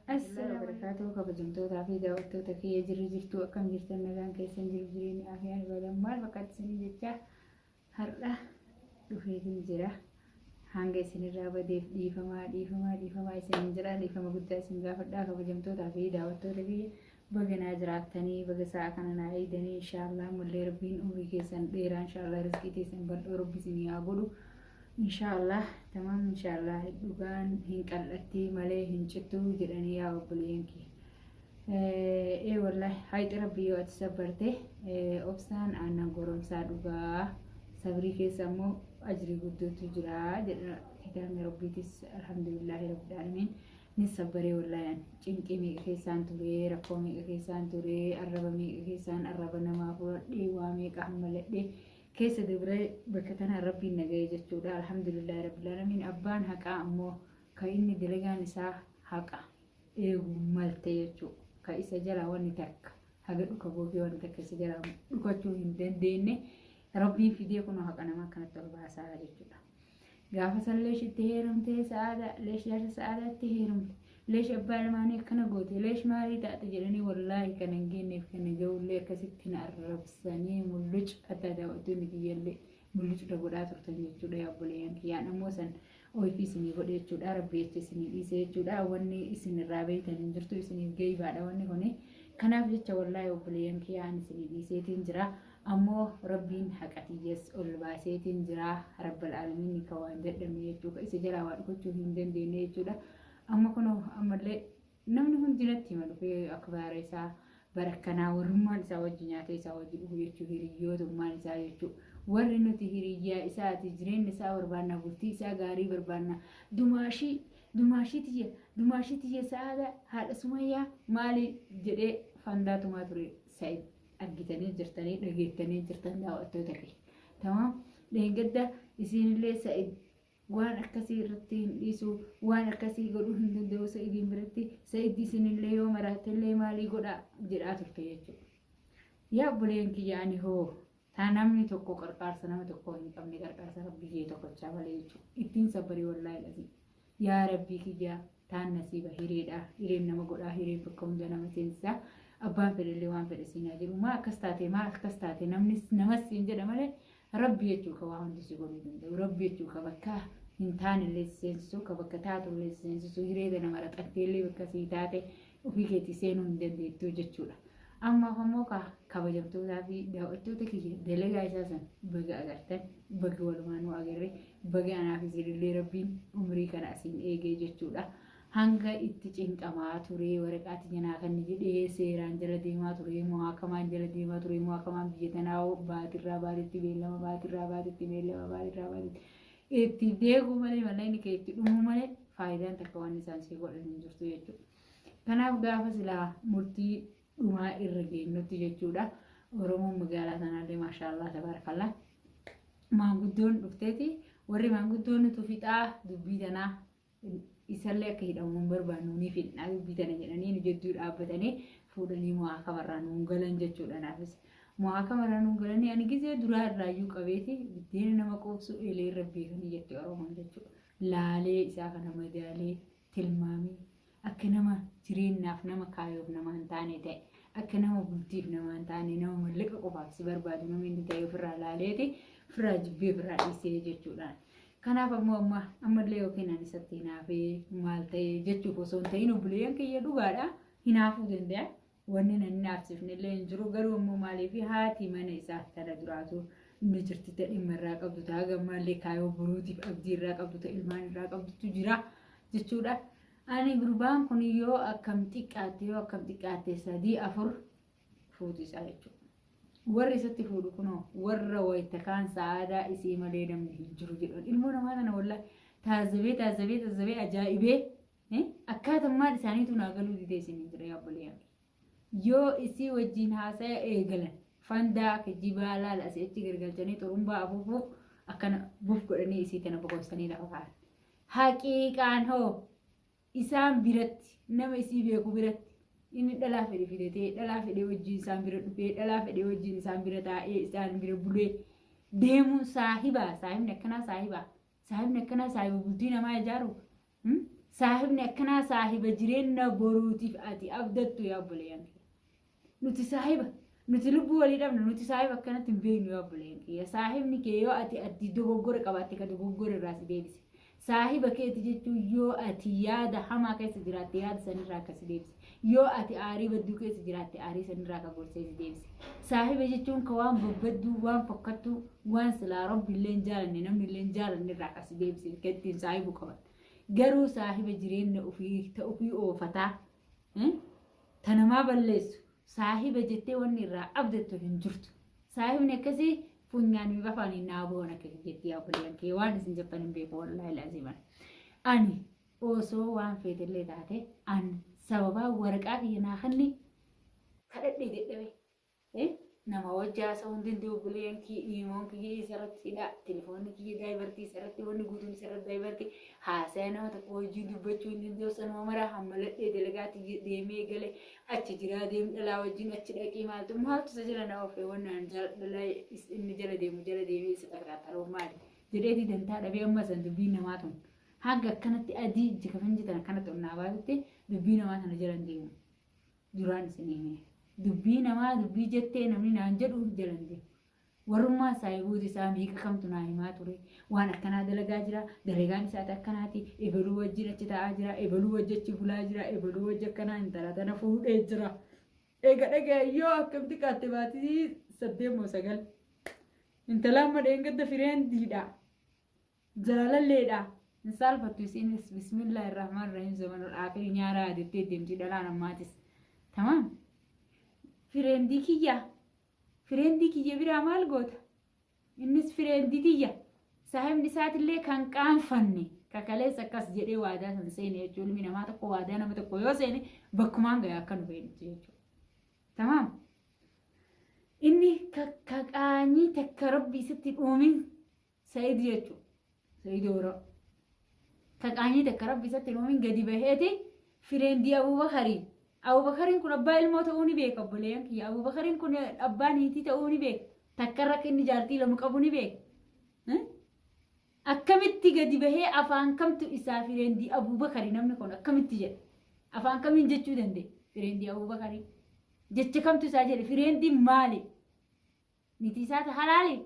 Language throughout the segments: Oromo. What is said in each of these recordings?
Assalamu alaikum kabajamtoota fi daawwattoota kiyya jirtu akkam jirtan nagaan keessan jiru jireenya afiyaan badan maal fakkaattisanii jecha har'a dhufeetiin jira hanga isinirraa badeef dhiifamaa isin jira dhiifama guddaa isin gaafadhaa kabajamtoota fi daawwattoota kiyya baganaa jiraattanii baga sa'a kana naa eegdanii inshaallah mullee rabbiin umrii keessan dheeraa inshaallah rizqii keessan bal'oo rabbi isinii haa godhu inshaallah tamam inshaallah dhugaan hin qal'atti malee hin cittu jedhanii yaa obboleeyyanki wallahi hayti rabbii yoo ati sabbarte obsaan aannan goromsaa dhugaa sabrii keessa immoo ajrii guddootu jira jedha kitaabni rabbiitis alhamdulillahi rabbil aalamiin ni sabbaree wallahi cinqii meeqa keessaan ture rakkoo meeqa keessaan ture arraba meeqa keessaan arraba namaa fudhadhee waa meeqa hammaladhee keessa dabre bakka tana rabbiin nagahee jechuudha alhamdulillahi rabbil aalamiin abbaan haqaa ammoo kan inni dalagaan isaa haqa eegu malte jechuudha kan isa jala wanni takka haga dhuka boogee wanni takka isa jala dhukachuu hin dandeenye rabbiin fidee kun haqa namaa kanatti ol baasaa jechuudha gaafa san leeshitti heerumtee sa'aada leesh jaarsa sa'aadaatti heerumte leesh abbaa lamaanii akkana goote leesh maalii taate jedhanii wallaahi kan hin geenneef kan ga'ullee akkasitti na arrabsanii mulluc adda daawwattoonni kiyyallee mullucudha godhaa turtan jechuudha yaa obboleeyyan kiyyaan ammoo san oofii isinii godhe jechuudha rabbi jecha isinii dhiise jechuudha wanni isin irraa beektan hin jirtu isiniif geeyyibaadha wanni kuni kanaaf jecha wallaahi obboleeyyan kiyyaan isinii dhiiseetiin jira ammoo rabbiin haqatiyyees ol baaseetiin jira rabbal aalamiin ka waan jedhamne jechuudha isa jalaa waa dhufachuu hin dandeenye jechuudha amma kun ammallee namni hundinatti hima dhufee akka baara isaa barakkanaa warrummaan isaa wajji nyaata isaa wajji dhufu jechuu hiriyyootummaan isaa jechuu warri nuti hiriyyaa isaati jireenya isaa barbaanna bultii isaa gaarii barbaanna dumaashii tiyya sa'aada haadha sumayyaa maali jedhee fandaatumaa ture sa'id argitanii jirtanii dhageettanii jirtan daawwattoota kee tamam dheengadda isinillee sa'id waan akkasii irratti hin dhiisu waan akkasii godhuu hin danda'u sa'idiin biratti sa'id isinillee yoo maraatellee maalii godhaa jedhaa turte jechuudha yaa obboleen kiyya ani hoo taa namni tokko qarqaarsa nama tokko hin qabne qarqaarsa rabbii kiyya tokkochaa malee jechuudha ittiin sabbarii wallaahi lasii yaa rabbii kiyya taan nasiiba hireedha hireen nama godhaa hireen bakka hunda nama seensisaa abbaan fedhellee waan fedhe siinaa jiru maa akkas taate namni namas siin jedha malee rabbi jechuu ka waa hundi si godhuu danda'u rabbi jechuu ka bakka hin taanillee seensisu ka bakka taatullee seensisu hireega nama raqatteellee bakka sii taate ofii keetii seenuu hin dandeettu jechuudha ammaaf ammoo kabajamtootaa fi daawwattoota kiyya dalagaa isaa san baga agartan baga walumaanuu agarre baga anaaf isinillee rabbiin umrii kana asiin eegee jechuudha hanga itti cinqamaa ture waraqaatti janaa kan jedhee seeraan jala deemaa ture muhaakamaan jala deemaa ture muhaakamaan biyya tanaa baatirraa baatitti beellama baatirraa baatitti beellama baatirraa baatitti itti deeguu malee mallayni kee itti dhumuu malee faayidaan takka waan isaan si godhan hin jirtu jechuudha kanaaf gaafa silaa murtii dhumaa irra geenyutti jechuudha oromoon magaalaa sanaallee maashaallah tabarakallah maanguddoon dhufteeti warri maanguddoon tufixaa dubbii tanaa isallee akka hidhamuun barbaannu ni fidnaa dubbii tana jedhanii nu jedduu dhaabbatanii fuudhanii muhaakamarraa nuun galan jechuudha naafis muhaakamarraa nuun galanii ani gisee duraa irraayyuu qabeeti biddeena nama qoobsu eelee irra beekanii jette oromoon jechuudha laalee isaa kana madaalee tilmaamii akka nama jireenyaaf nama kaayoof nama hin taane ta'e akka nama bultiif nama hin taane nama mallaqa qofaaf si barbaadu nama inni ta'e ofirraa laaleeti ofirraa jibbee ofirraa dhiisee jechuudhaan kanaaf ammoo ammallee yookiin ani isatti hinaafee maal ta'e jechuuf osoo hin ta'in obboleeyyan kiyya dhugaadha hinaafuu danda'a wanni nan hinaafsifnellee hin jiru garuu ammoo maaliif haati mana isaa tana duraatu inni jirti ta'e dhimma irraa qabdu ta'a gammaallee kaayoo buruutiif abdii irraa qabdu ta'e ilmaan irraa qabdutu jira jechuudha ani gurbaan kun yoo akkam xiqqaatte 3-4 fuutu isaa jechuudha warri isatti fuudhu kunoo warra wayita kaan sa'aadaa isii malee namni hin jiru jedhan ilmoo namaa kana wallahi taazabee ajaa'ibee akkaatammaan isaaniitu naa galuu didee isin jira yaa obboleeyyan yoo isii wajjin haasa'e eegalan fandaa kijibaa laala asitti gargalchanii xurumbaa afuufuuf akkana buuf godhanii isii tana boqorsanii lafa kaa'an haqiiqaan hoo isaan biratti nama isii beeku biratti inni dhalaa fedhe fidatee dhalaa fedhe wajjin isaan bira dhufee dhalaa fedhe wajjin isaan bira taa'ee isaan bira bulee deemuun saahibni akkanaa saahiba bultii namaa ijaaru Saahibni akkanaa saahiba jireenya boruutiif ati abdattu yaa obboleeyyan kiyya. Nuti saahiba nuti lubbuu walii dhabna nuti saahiba akkanatti hin beeknu yaa obboleeyyan kiyya. Saahibni kee yoo ati dogoggora qabaatte ka dogoggora irraa si deebise. Saahiba keeti jechuun yoo ati yaada hamaa keessa jiraatte yaada sanirraa akka si deebise. Yoo ati aarii badduu keessa jiraatte aarii sanirraa akka gorsee si deebise. Saahiba jechuun ka waan babbadduu waan fokkattuu waan silaa rabbi illee hin jaalanne namni illee hin jaalanne irraa akka si deebise ittiin saahibu qaban. Garuu saahiba jireenya ofii oofataa tanamaa balleessu saahiba jettee wanni irraa abdattu hin jirtu. Saahibni akkasii funyaanii bafaanii naaboon akka jetti yaa obboleeyyan kee waan isin jettan hin beeku wallaahi laaziman. Ani osoo waan feetillee taate an sababaa waraqaa kiyya naa kanni kadhadhee dadhabe nama wajjaa isa hundi obboleeyyan kee imoon kiyya isarratti hidhaa telefoonni kiyya daayibartii isarratti wanni guutuun isarratti daayibartii haasaya nama tokko hojii dubbachuu hin danda'u sanuma maraa hammaladhee dalagaatti deemee galee achi jiraa deemu dhalaa wajjin achi dhaqee maaltu isa jala na ofee wannaan dhalaa inni jala deemee isa qarqartaroo maali jedheetii dantaa dhabee amma san dubbii namaa tun hanga akkanatti adii jikafan jitan akkanatti onnaa baatutti dubbii namaa sana jala hin deemu duraan isin himee. Dubbii namaa dubbii jettee namni naan jedhu jalan deemu. Warrummaa saahiboota isaa miiqa kamtu naa himaa ture. Waan akkanaa dalagaa jira. Dalagaan isaati akkanaati. Ebaluu wajjin achi taa'aa jira. Ebaluu wajji achi bulaa jira. Ebaluu wajji akkanaa intala tana fuudhee jira. Eega dhagee yoo akkamitti qaatte baatii 8 intala amma dheengadda fireendiidha. Jaalalleedha. Misaalfattu isiinis bismillahirrahmanirrahiim zamanul aakhiri nyaaraa jettee deemti dhalaan ammaatis. Tamam. Fireendi kiyya biraa maal goota? Innis fireendii tiyya. Saahibni isaatillee kan qaanfanne kakaleessa akkas jedhee waadaa san seene jechuun ilmi namaa tokko waadaa nama tokko yoo seene bakkumaan gayaa akka nu beeknu jechuudha. Tamaam. Inni kaqaanii takka rabbi isitti dhuumin Sa'iid jechuudha. Sa'iid Ooroo. Kaqaanii takka rabbi isitti dhuumin gadi baheeti fireendii Abubakarii. Abubakariin kun abbaa ilmoo ta'uu ni beeka obboleeyyan kiyya. Abubakariin kun abbaa niitii ta'uu ni beeka. Takka irra inni jaartii lama qabu ni beeka. Akkamitti gadi bahee afaan kamtu isaa fireendii Abubakarii namni kun akkamitti jedha? Afaan kamiin jechuu dandeenya fireendii Abubakarii? Jecha kamtu isaa jedhe fireendii maali? Niitii isaati halaali?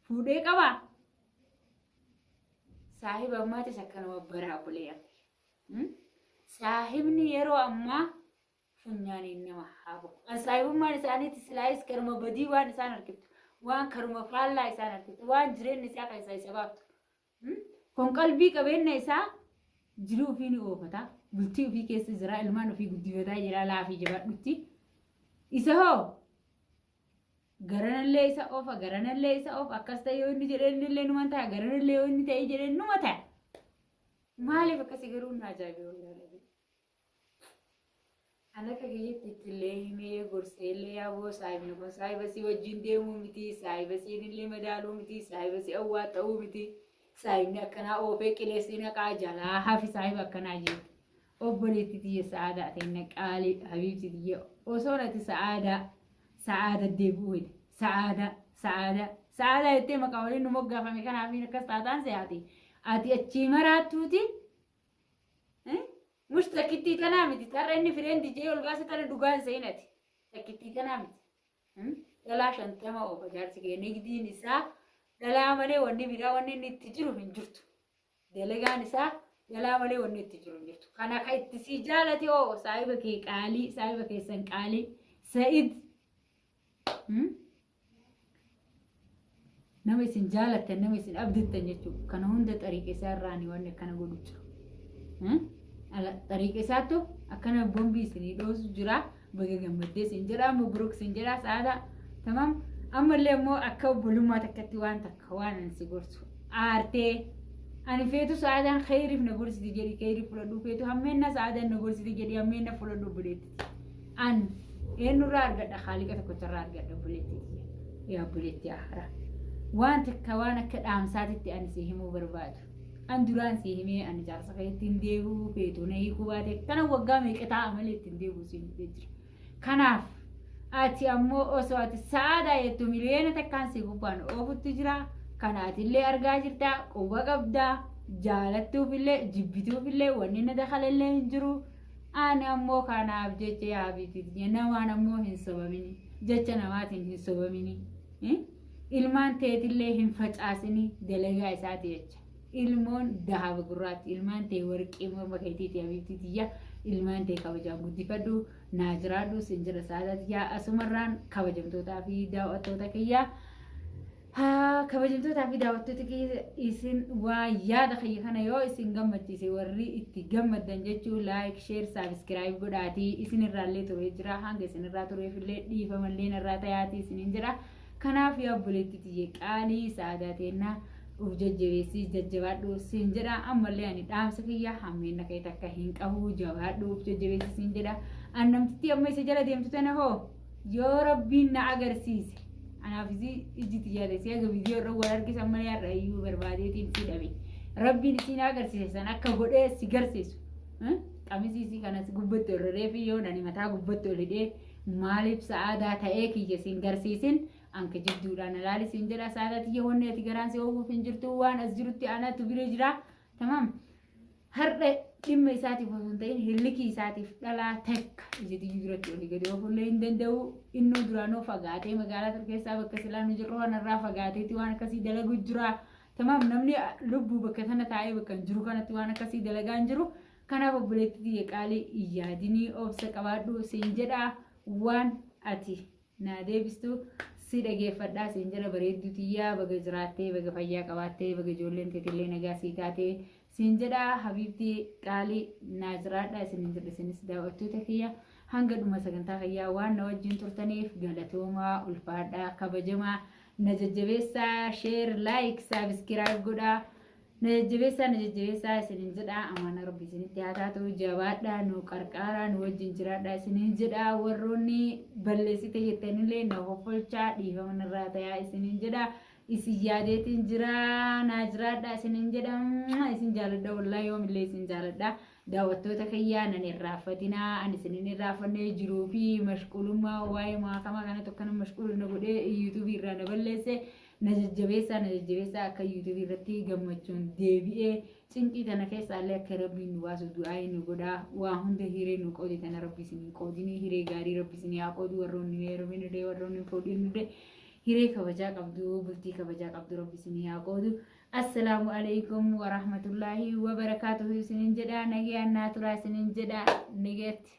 Fuudhee qabaa? Saahiba ammaatis akkanuma baraa obboleeyyan. Saahibni yeroo ammaa funyaaniin nama haabo. Saahibummaan isaaniitti silaayis karuma badii waan isaan argiftu. Waan karuma faallaa isaan argiftu. Waan jireenyi isaa kan isa baaftu. Kun qalbii qabeenya isaa jiruu ofii ni oofata. Bultii ofii keessa jira. Ilmaan ofii guddifataa jira. Laafii jabaadhutti. Isa hoo garanallee isa oofa. Garanallee isa oofa. Akkas ta'e yoo inni jedhee innillee numa ta'a. Garanallee yoo inni ta'e jedhee numa ta'a. Maaliif akkasii garuu na ajaa'ibe wallaahi. Anaka kiyyatti illee himee gorseellee yaaboo saahibni kun saahiba si wajjin deemuu miti. Saahiba si illee madaaluu miti. Saahiba si awwaa ta'uu miti. Saahibni akkanaa oofee qileessii naqaa jalaa hafi saahiba akkanaa jiru. Obboleetti tiyya sa'aadaa ta'e naqaalee habiibti tiyya osoo nati sa'aada deebi'uu sa'aadaa jettee maqaa waliin nu moggaafame kanaaf akkas taataan se'aati. Ati achii maraattuuti. Mush takkittii tanaa miti. Tarra inni fireendii jee ol baasa tana dhugaan seenati. Takkittii tanaa miti. Dhalaa 50 oofa jaarsi kee nigdiin isaa dhalaa malee wanni biraa wanni inni itti jiru hin jirtu. Dalagaan isaa dhalaa malee wanni itti jiru hin jirtu. Kana kan itti si jaalate hoo saahiba kee qaalii saahiba keessan qaalii Sa'iid. Nama isin jaalattan nama isin abdattan jechuudha. Kana hunda xariiqa isaa irraanii wanni akkana godhu jiru. Xariiqa isaattu akkana bombii isinii dhoosu jira. Baga gammaddee isin jedha mabruuk isin jedha sa'aadaa. Tamam. Ammallee immoo akka obbolummaa takkatti waan takka waan ansi gorsu. Aartee ani feetu sa'aadaan khayriif na gorsiti jedhi khayriif fudhadhu feetu hammeenna sa'aadaan na gorsiti jedhi hammeenna fudhadhu obboleetti. An eenyurraa argadha haaliqa tokkocharraa argadha obboleetti. Yaa obboleetti ahara. Waan takka waan akka dhaamsaatitti ani si himuu barbaadu. An duraan si himee ani jaarsa keetti hin deebi'u feetu na hiikuu baate kana waggaa meeqa ta'a malee ittiin deebi'u siin jira. Kanaaf ati ammoo osoo ati sa'aadaa jettu miliyoona takkaan si gubbaan oofutti jira. Kana ati illee argaa jirta quba qabdaa jaalattuufillee jibbituufillee wanni na dakhalallee hin jiru. Ani ammoo kanaaf jecha yaabitiiti namaan ammoo hin sobamini jecha namaatiin hin sobamini. Ilmaan teetillee hin facaasini dalagaa isaati jecha. Ilmoon dahaba gurraatti ilmaan tee warqii morma keetiiti yaabitiitiyya ilmaan tee kabajaan guddifadhu naa jiraadhu sin jira saadaatiyyaa asumarraan kabajamtootaa fi daawwattoota kiyyaa. Kabajamtootaa fi daawwattoota kiyya isin waa yaada kiyya kana yoo isin gammachiise warri itti gammaddan jechuu laayik sheer saabskiraayib godhaatii isinirraallee turee jira hanga isinirraa tureefillee dhiifamallee narraa ta'aatii isinin jira. Kanaaf yaa obboleettii tiyye qaalii saadaateenna uf jajjabeessii jajjabaadhu siin jedha ammallee ani dhaamsa kiyya hammeenna kee takka hin qabu jabaadhu uf jajjabeessii siin jedha. Annamtitti amma isa jala deemtu tana hoo yoo rabbiin na agarsiise anaaf iji tiyyaate si aga viidiyoo irra wal argisan malee har'a iyyuu barbaadeetiin si dhabe rabbiin isiin agarsiise san akka godhee si garsiisu. Qamisiisii kanas gubbatti ol reefi yoo nani mataa gubbatti ol hidhee maaliif sa'aadaa ta'ee kiyya siin garsiisin anka jidduudhaan ilaalisiin jedha saadaatiyya wanni ati garaan si oowwuuf hin jirtu waan as jirutti anaatu bira jira tamam har'a dhimma isaatiif osoo hin ta'in hillikii isaatiif dhalaa takka ijiti duratti olii gadi oofullee hin danda'u innuu duraanoo fagaatee magaalaa Turkeessaa bakka silaa nu jirru kanarraa fagaateeti waan akkasii dalagu jira tamam namni lubbuu bakka sana taa'ee bakka hin jiru kanatti waan akkasii dalagaa hin jiru. Kanaaf obboleettii qaalii iyyaadinii obsa qabaadhu siin jedha waan ati naa deebistu si dhageeffadhaa siin jedha bareedduu tiyyaa baga jiraattee baga fayyaa qabaattee baga ijoolleen teetillee nagaa sii taatee siin jedha habiibtii qaalii naa jiraadhaa isinin jedha isinis daawwattoota kiyya hanga dhuma sagantaa fayyaa waan na wajjin turtaniif galatoomaa ulfaadhaa kabajamaa na jajjabeessaa sheer laayik saabskiraayib godhaa. Najjabeessaa isinin jedha amana rabbi isinitti haa taatu jabaadhaa nu qarqaaraa nu wajjin jiraadhaa isinin jedha warroonni balleessite jettanillee na hoffolchaa dhiifama narraa ta'aa isinin jedha isin yaadeetiin jira naa jiraadhaa isinin jedha isin jaaladha wallaahi yoomillee isin jaaladha daawwattoota kiyyaa nan irraaffatinaa ani isinin irraaffannee jiruu fi mashquulummaa waa'ee maakamaa kana tokkana mashquul na godhee yuutuubii irraa na balleesse. Najjabeessaa akka yuutuubii irratti gammachuun deebi'ee cinqii tana keessaallee akka rabbiin nu baasu du'aa nu godhaa waa hunda hiree nu qoodi tana rabbi isin qoodinii hiree gaarii rabbi isin haa qoodu warroonni heeruminillee warroonni fuudhinillee hiree kabajaa qabdu bultii kabajaa qabdu rabbi isin haa qoodu. Assalaamu alaikum wa rahmatullaahi wa barakaatuhu isinin jedha nagayaan naa turaa isinin jedha nagayatti.